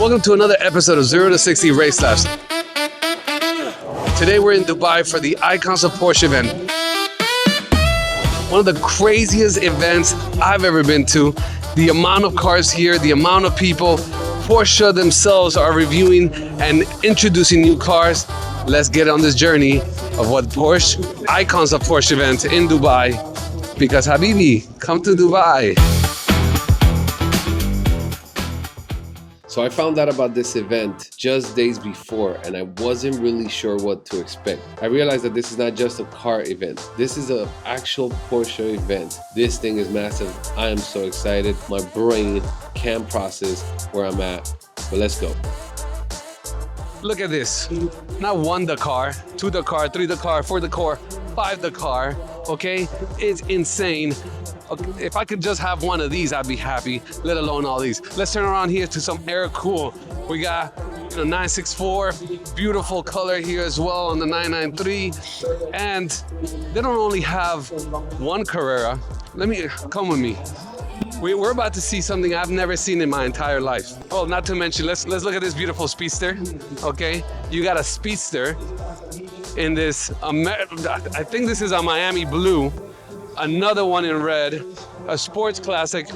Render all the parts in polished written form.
Welcome to another episode of 0 to 60 Race Laps. Today we're in Dubai for the Icons of Porsche event. One of the craziest events I've ever been to. The amount of cars here, the amount of people. Porsche themselves are reviewing and introducing new cars. Let's get on this journey of what Porsche, Icons of Porsche event in Dubai. Because Habibi, come to Dubai. So I found out about this event just days before and I wasn't really sure what to expect. I realized that this is not just a car event. This is an actual Porsche event. This thing is massive. I am so excited. My brain can't process where I'm at, but let's go. Look at this. Not one the car, two the car, three the car, four the car, five the car, okay? It's insane. Okay, if I could just have one of these, I'd be happy, let alone all these. Let's turn around here to some air cool. We got 964, beautiful color here as well on the 993. And they don't only have one Carrera. Come with me. We're about to see something I've never seen in my entire life. Oh, not to mention, let's look at this beautiful Speedster, okay? You got a Speedster in this, I think this is a Miami blue. Another one in red, a sports classic.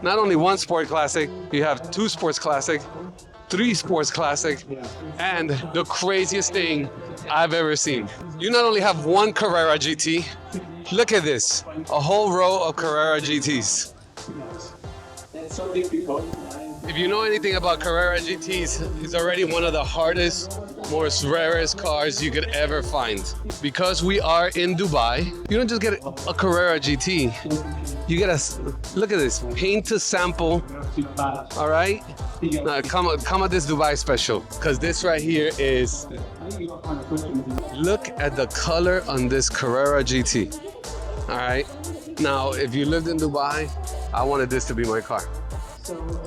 Not only one sport classic, you have two sports classic, three sports classic, and the craziest thing I've ever seen. You not only have one Carrera GT, look at this, a whole row of Carrera GTs. If you know anything about Carrera GTs, it's already one of the hardest, most rarest cars you could ever find. Because we are in Dubai, you don't just get a Carrera GT. You get look at this, paint to sample, all right? Now, come at this Dubai special, because this right here is, look at the color on this Carrera GT, all right? Now, if you lived in Dubai, I wanted this to be my car.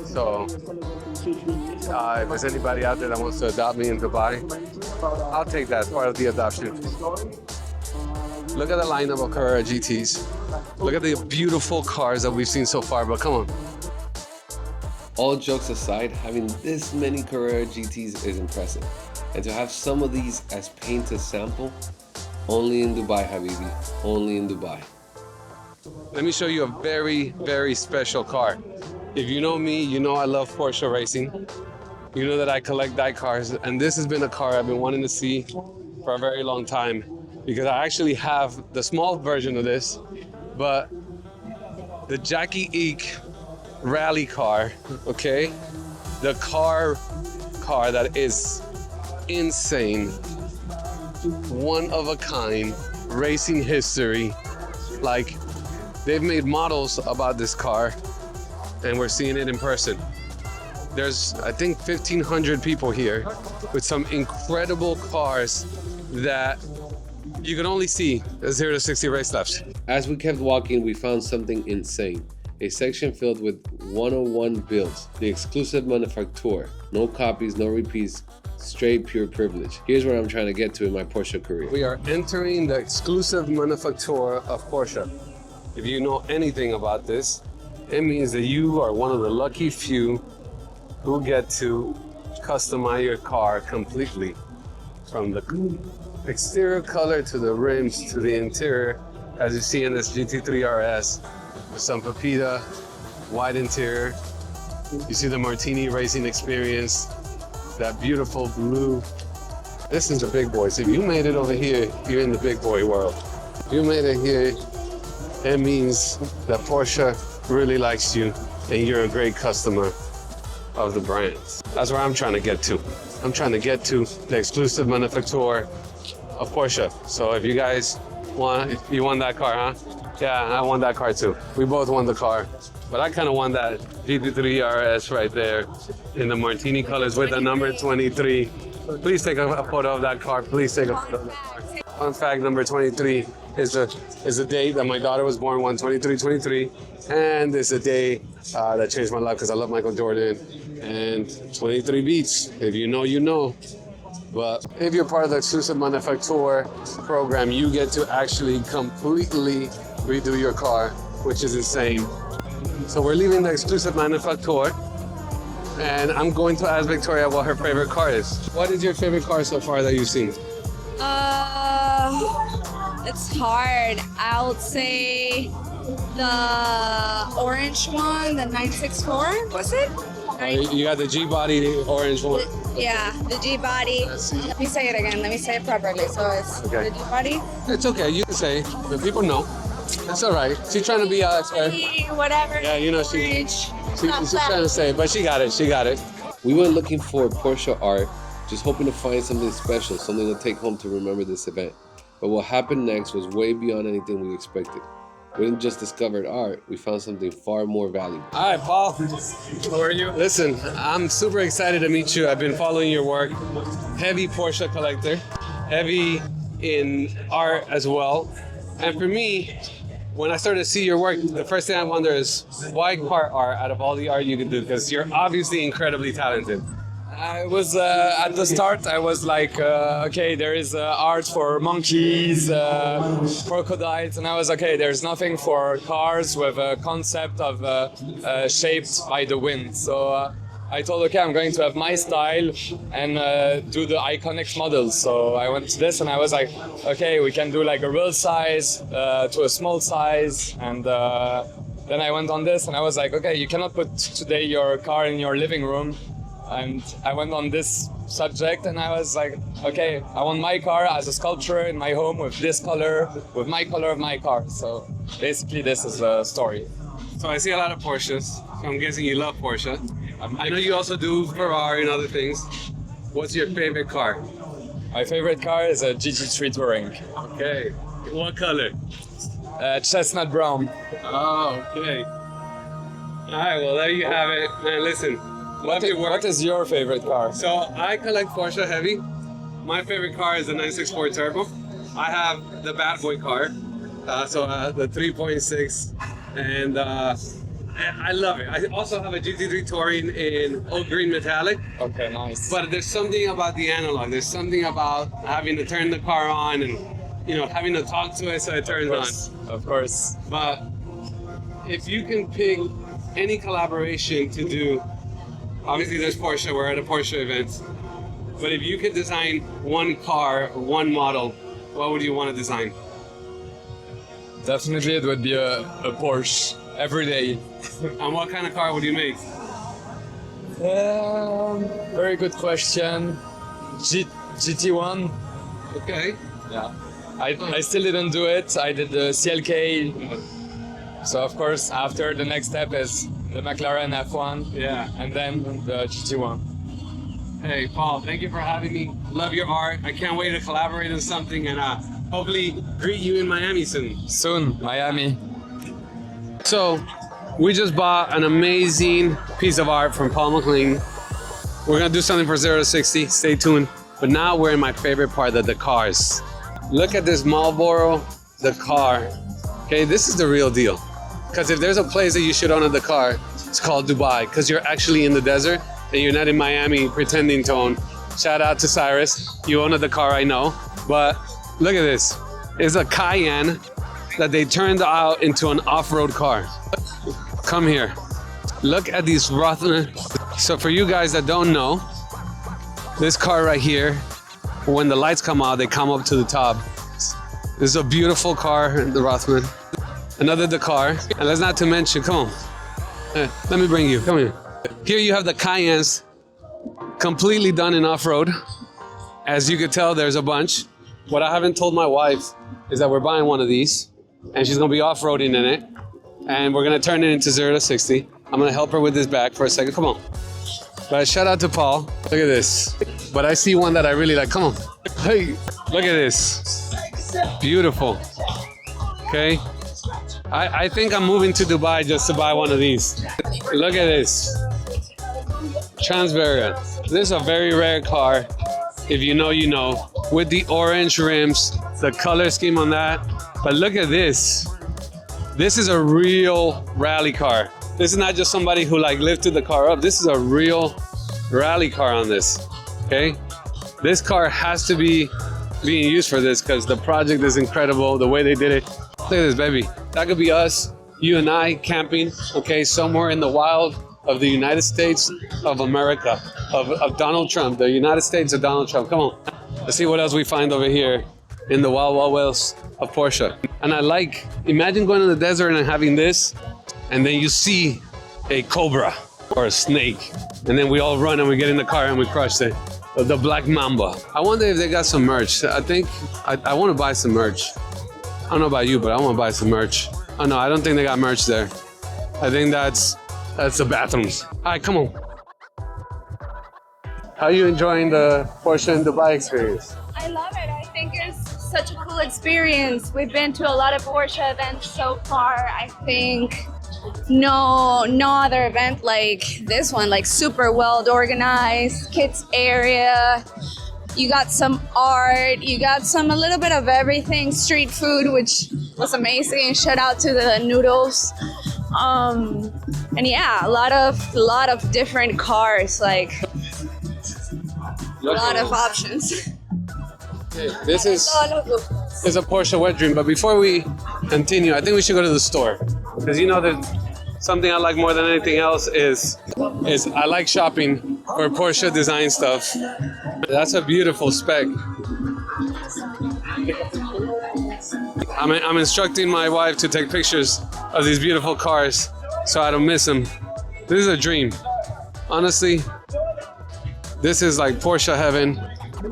So, if there's anybody out there that wants to adopt me in Dubai, I'll take that as part of the adoption. Look at the lineup of Carrera GTs. Look at the beautiful cars that we've seen so far, but come on. All jokes aside, having this many Carrera GTs is impressive. And to have some of these as paint to sample, only in Dubai, Habibi, only in Dubai. Let me show you a very, very special car. If you know me, you know I love Porsche racing. You know that I collect die cars, and this has been a car I've been wanting to see for a very long time because I actually have the small version of this, but the Jackie Eek rally car, okay? The car that is insane, one of a kind, racing history. Like, they've made models about this car, and we're seeing it in person. There's, I think, 1,500 people here with some incredible cars that you can only see at 0 to 60 race laps. As we kept walking, we found something insane. A section filled with 101 builds, the exclusive manufacturer. No copies, no repeats, straight pure privilege. Here's where I'm trying to get to in my Porsche career. We are entering the exclusive manufacturer of Porsche. If you know anything about this, it means that you are one of the lucky few who get to customize your car completely. From the exterior color to the rims to the interior, as you see in this GT3 RS, with some Pepita, white interior. You see the Martini racing experience, that beautiful blue. This is the big boys. If you made it over here, you're in the big boy world. If you made it here, it means that Porsche really likes you and you're a great customer of the brand. That's where I'm trying to get to. I'm trying to get to the exclusive manufacturer of Porsche. So if you guys want, you won that car, huh? Yeah, I won that car too. We both won the car. But I kind of won that GT3 RS right there in the Martini colors with the number 23. Please take a photo of that car. Please take a photo of that car. Fun fact number 23 is the date that my daughter was born, 1/23/23, and it's a day that changed my life because I love Michael Jordan and 23 beats. If you know, you know. But if you're part of the exclusive manufacturer program, you get to actually completely redo your car, which is insane. So we're leaving the exclusive manufacturer and I'm going to ask Victoria what her favorite car is. What is your favorite car so far that you've seen? It's hard. I would say the orange one, the 964, was it? You got the G-body, the orange one. Yeah, the G-body. Let me say it again. Let me say it properly. So it's Okay. the G-body. It's okay, you can say it, but people know. That's all right. She's trying to be expert. Whatever. Yeah, you know, she's trying to say it, but she got it. She got it. We went looking for Porsche art, just hoping to find something special, something to take home to remember this event. But what happened next was way beyond anything we expected. We didn't just discover art, we found something far more valuable. All right, Paul. How are you? Listen, I'm super excited to meet you. I've been following your work. Heavy Porsche collector, heavy in art as well. And for me, when I started to see your work, the first thing I wonder is why car art out of all the art you can do? Because you're obviously incredibly talented. I was at the start. I was like, okay, there is art for monkeys, crocodiles, and I was okay. There's nothing for cars with a concept of shaped by the wind. So I told, okay, I'm going to have my style and do the iconic models. So I went to this, and I was like, okay, we can do like a real size to a small size, and then I went on this, and I was like, okay, you cannot put today your car in your living room. And I went on this subject, and I was like, okay, I want my car as a sculpture in my home with this color, with my color of my car. So basically this is the story. So I see a lot of Porsches, so I'm guessing you love Porsche. I know you also do Ferrari and other things. What's your favorite car? My favorite car is a GT3 Touring. Okay. What color? Chestnut brown. Oh, okay. All right, well, there you have it. Man, listen. What is your favorite car? So I collect Porsche heavy. My favorite car is the 964 Turbo. I have the bad boy car, the 3.6, and I love it. I also have a GT3 Touring in oak green metallic. Okay, nice. But there's something about the analog. There's something about having to turn the car on and having to talk to it so it turns on. Of course. But if you can pick any collaboration to do. Obviously, there's Porsche. We're at a Porsche event. But if you could design one car, one model, what would you want to design? Definitely, it would be a Porsche every day. And what kind of car would you make? Very good question. GT1. Okay. Yeah. I still didn't do it. I did the CLK. So of course, after the next step is the McLaren F1, yeah, and then the GT1. Hey, Paul, thank you for having me. Love your art. I can't wait to collaborate on something and hopefully greet you in Miami soon. Soon, Miami. So, we just bought an amazing piece of art from Paul Cockling. We're gonna do something for 0 to 60. Stay tuned. But now we're in my favorite part, the cars. Look at this Marlboro, the car. Okay, this is the real deal. Because if there's a place that you should own the car, it's called Dubai. Because you're actually in the desert and you're not in Miami pretending to own. Shout out to Cyrus. You own the car, I know. But look at this. It's a Cayenne that they turned out into an off-road car. Come here. Look at these Rothman. So for you guys that don't know, this car right here, when the lights come out, they come up to the top. This is a beautiful car, the Rothman. Another Dakar, and let's not to mention, come on, let me bring you, come here. Here you have the Cayennes, completely done in off-road. As you could tell, there's a bunch. What I haven't told my wife is that we're buying one of these, and she's gonna be off-roading in it, and we're gonna turn it into 0 to 60. I'm gonna help her with this back for a second, come on. But shout out to Paul, look at this. But I see one that I really like, come on. Hey, look at this, beautiful, okay? I think I'm moving to Dubai just to buy one of these. Look at this. Transveria. This is a very rare car. If you know, you know. With the orange rims, the color scheme on that. But look at this. This is a real rally car. This is not just somebody who lifted the car up. This is a real rally car on this. Okay? This car has to be being used for this because the project is incredible. The way they did it. Look at this, baby. That could be us, you and I, camping, okay, somewhere in the wild, of the United States of America, of Donald Trump, the United States of Donald Trump. Come on, let's see what else we find over here in the wild, wild west of Porsche. And I like, imagine going to the desert and having this, and then you see a cobra or a snake, and then we all run and we get in the car and we crush it. The Black Mamba. I wonder if they got some merch. I think I want to buy some merch. I don't know about you, but I want to buy some merch. Oh no, I don't think they got merch there. I think that's the bathrooms. All right, come on. How are you enjoying the Porsche in Dubai experience? I love it. I think it's such a cool experience. We've been to a lot of Porsche events so far. I think no other event like this one, like super well organized, kids area. You got some art, you got a little bit of everything, street food, which was amazing. Shout out to the noodles. And yeah, a lot of different cars, like a lot of options. This is a Porsche wet dream, but before we continue, I think we should go to the store. Because you know that something I like more than anything else is I like shopping for Porsche design stuff. That's a beautiful spec. I'm instructing my wife to take pictures of these beautiful cars so I don't miss them. This is a dream. Honestly, this is like Porsche heaven.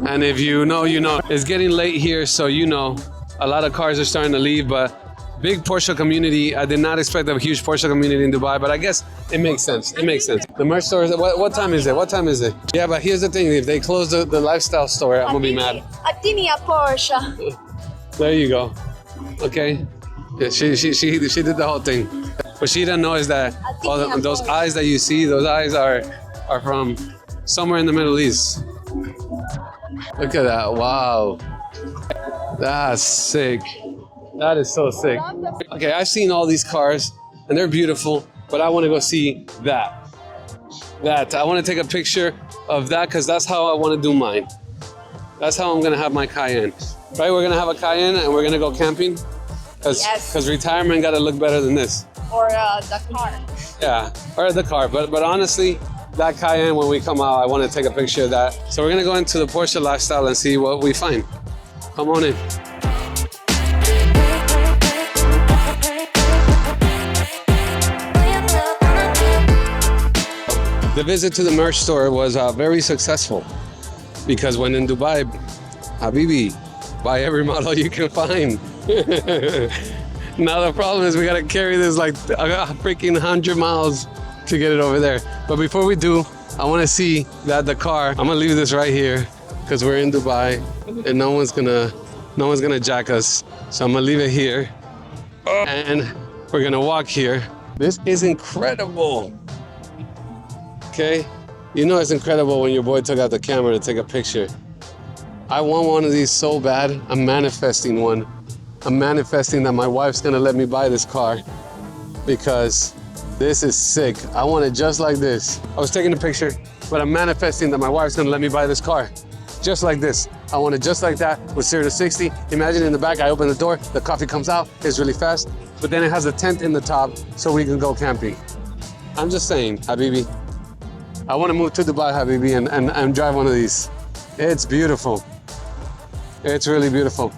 And if you know, you know. It's getting late here, so you know, a lot of cars are starting to leave, but big Porsche community. I did not expect a huge Porsche community in Dubai, but I guess it makes sense. It makes sense. The merch store, what time is it? What time is it? Yeah, but here's the thing. If they close the lifestyle store, I'm going to be mad. Attinia Porsche. There you go. Okay. Yeah, she did the whole thing. What she doesn't know is that those eyes that you see, those eyes are from somewhere in the Middle East. Look at that. Wow. That's sick. That is so sick. Okay, I've seen all these cars and they're beautiful, but I want to go see that. I want to take a picture of that because that's how I want to do mine. That's how I'm going to have my Cayenne. Right, we're going to have a Cayenne and we're going to go camping because retirement got to look better than this. Or the car. Yeah, or the car. But honestly, that Cayenne, when we come out, I want to take a picture of that. So we're going to go into the Porsche lifestyle and see what we find. Come on in. The visit to the merch store was very successful because when in Dubai, Habibi, buy every model you can find. Now the problem is we gotta carry this like a freaking 100 miles to get it over there. But before we do, I wanna see that the car, I'm gonna leave this right here because we're in Dubai and no one's gonna jack us. So I'm gonna leave it here and we're gonna walk here. This is incredible. Okay, you know it's incredible when your boy took out the camera to take a picture. I want one of these so bad. I'm manifesting one. I'm manifesting that my wife's gonna let me buy this car because this is sick. I want it just like this. I was taking a picture, but I'm manifesting that my wife's gonna let me buy this car. Just like this. I want it just like that with 0 to 60. Imagine in the back, I open the door, the coffee comes out, it's really fast, but then it has a tent in the top so we can go camping. I'm just saying, Habibi. I want to move to Dubai, Habibi, and drive one of these. It's beautiful. It's really beautiful.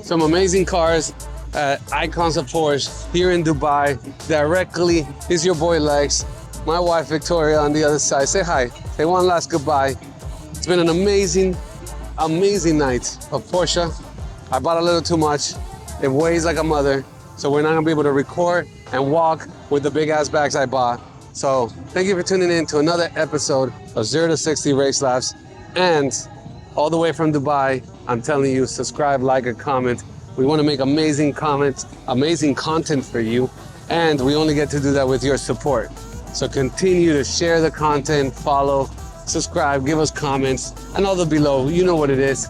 Some amazing cars at Icons of Porsche here in Dubai. Directly is your boy Lex, my wife Victoria on the other side. Say hi. Say one last goodbye. It's been an amazing night of Porsche. I bought a little too much. It weighs like a mother, so we're not gonna be able to record and walk with the big ass bags I bought. So thank you for tuning in to another episode of 0 to 60 Race Laps. And all the way from Dubai, I'm telling you, subscribe, like, and comment. We want to make amazing comments, amazing content for you. And we only get to do that with your support. So continue to share the content, follow, subscribe, give us comments, and all the below. You know what it is.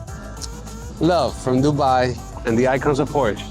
Love from Dubai and the Icons of Porsche.